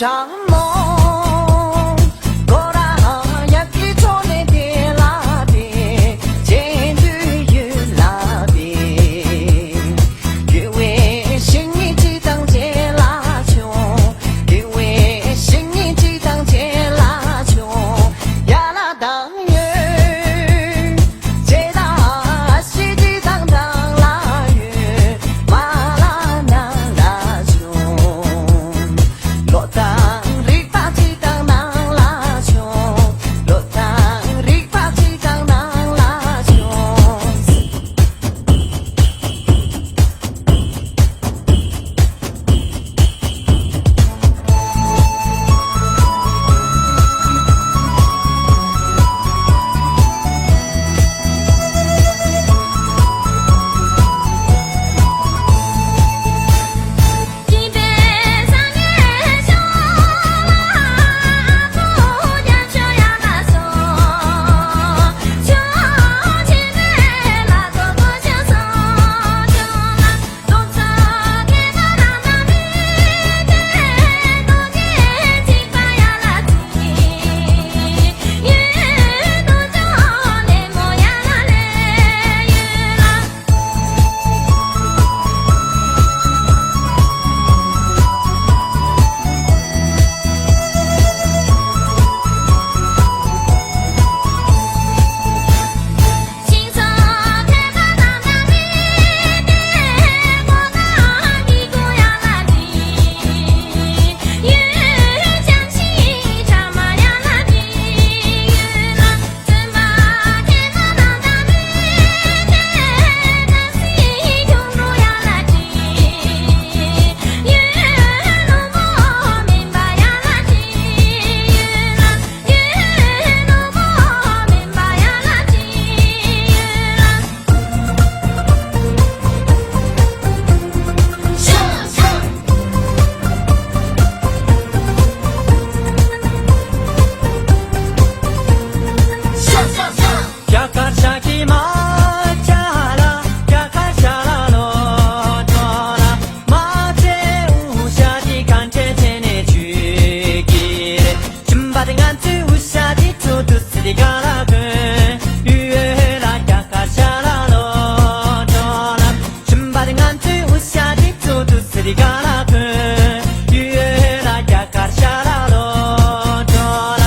场梦，果然也给错那点拉的，前途有拉的，因为心里只当见拉穷，因为心里只当见拉穷，呀啦当月，接到西只当当拉月，马拉那拉穷。落当里巴吉当当拉穷，落当里巴吉当当拉穷。一杯三年酒，不念酒呀那酒，酒前面那个不相送，酒啦东走天高那那米，东年金发呀那金，云东走内蒙呀那嘞云啦。青草开把那那米，我那地沟呀那地，云江西长马呀那地，云啦怎么天高那那米，那西穷路呀那地，云路不明白呀那地，云啦云路不明白呀那地，云啦。야카샤기 마차라 야카샤라 노토라 마제 우샤디 간체체네 주기레 줌바딩 안트 우샤디 투두스디 가라그 유에라 야카샤라 노토라 줌바딩 안트 우샤디 투두스디 가라그 유에라 야카샤라 노토라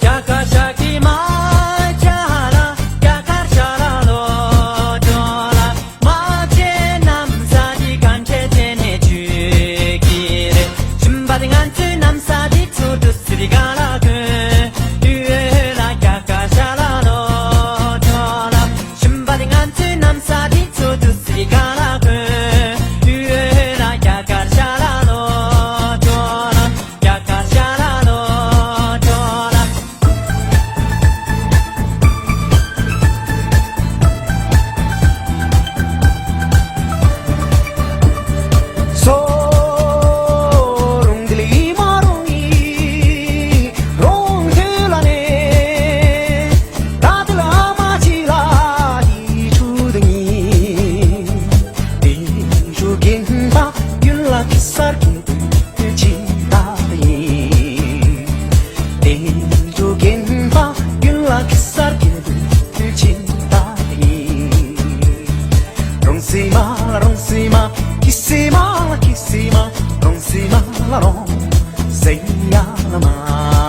야카샤기 마차라 야카샤라 노토라 마제 남사디 간체체네 주기레 줌바딩 안트 남사디 투두스리 가라그 유에라 야카샤라 노토라 줌바딩 안트 남사디 투두스리 가라그 유에라 야카샤라 노토라 야카샤라 노토라 소롱들이 마롱이 롱들라네 다들 아마지라 이 주둥이 대주긴바 윤락이 쌀기들 지다니 대주긴바 윤락이 쌀기들 지다니 롱시마 롱시마 키시마 키시마 롱시마 라롱 세야라마